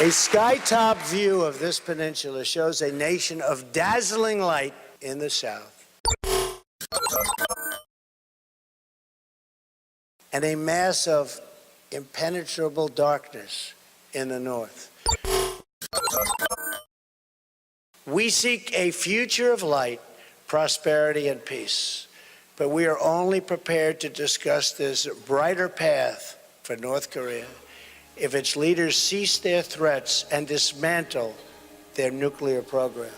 A sky-top view of this peninsula shows a nation of dazzling light in the south and a mass of impenetrable darkness in the north. We seek a future of light, prosperity, and peace, but we are only prepared to discuss this brighter path for North Korea if its leaders cease their threats and dismantle their nuclear program.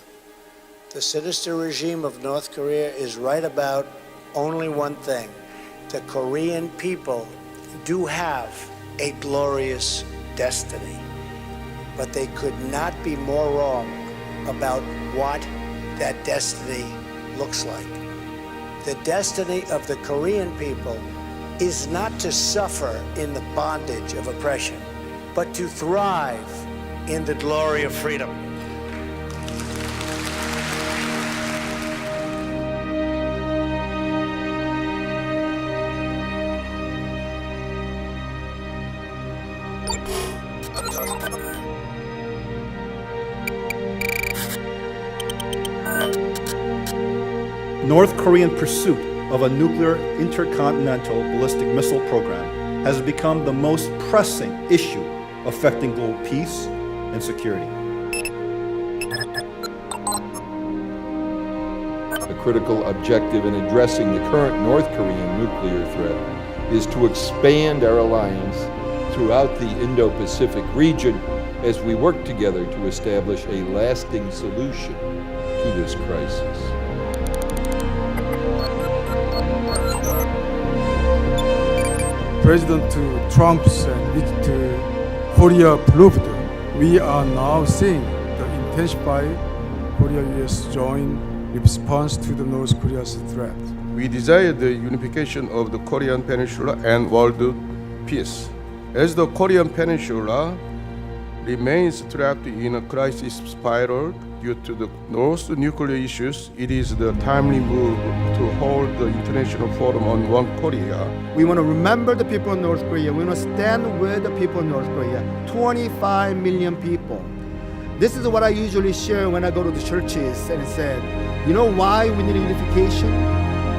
The sinister regime of North Korea is right about only one thing. The Korean people do have a glorious destiny, but they could not be more wrong about what that destiny looks like. The destiny of the Korean people is not to suffer in the bondage of oppression, but to thrive in the glory of freedom. North Korean pursuit of a nuclear intercontinental ballistic missile program has become the most pressing issue affecting global peace and security. A critical objective in addressing the current North Korean nuclear threat is to expand our alliance throughout the Indo-Pacific region as we work together to establish a lasting solution to this crisis. President Trump's visit to Korea proved we are now seeing the intensified Korea-US joint response to the North Korea's threat. We desire the unification of the Korean Peninsula and world peace. As the Korean Peninsula remains trapped in a crisis spiral due to the North nuclear issues, it is the timely move to hold the International Forum on One Korea. We want to remember the people of North Korea. We want to stand with the people of North Korea. 25 million people. This is what I usually share when I go to the churches and said, you know why we need unification?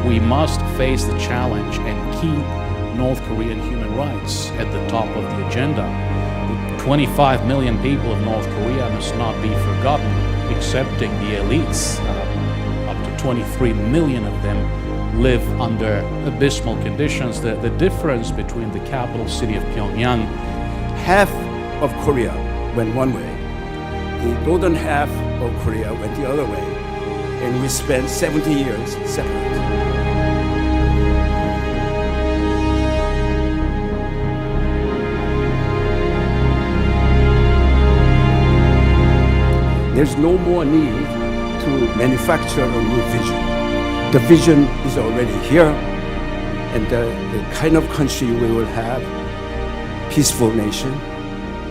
We must face the challenge and keep North Korean human rights at the top of the agenda. The 25 million people of North Korea must not be forgotten, excepting the elites. Up to 23 million of them live under abysmal conditions. The difference between the capital city of Pyongyang, half of Korea went one way, the northern half of Korea went the other way, and we spent 70 years separate. There's no more need to manufacture a new vision. The vision is already here, and the kind of country we will have, peaceful nation,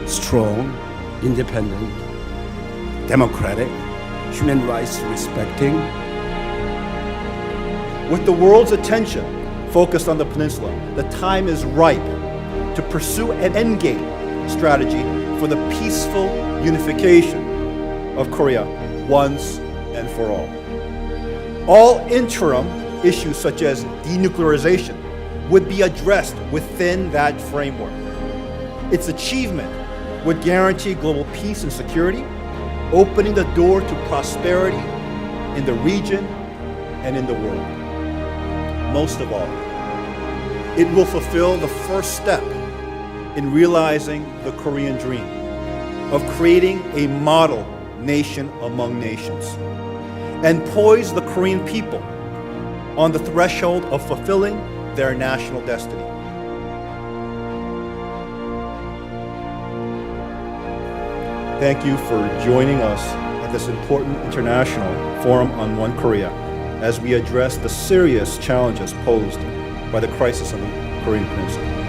strong, independent, democratic, human rights respecting. With the world's attention focused on the peninsula, the time is ripe to pursue an endgame strategy for the peaceful unification of Korea once and for all. All interim issues such as denuclearization would be addressed within that framework. Its achievement would guarantee global peace and security, opening the door to prosperity in the region and in the world. Most of all, it will fulfill the first step in realizing the Korean dream of creating a model nation among nations, and poise the Korean people on the threshold of fulfilling their national destiny. Thank you for joining us at this important international forum on One Korea as we address the serious challenges posed by the crisis on the Korean Peninsula.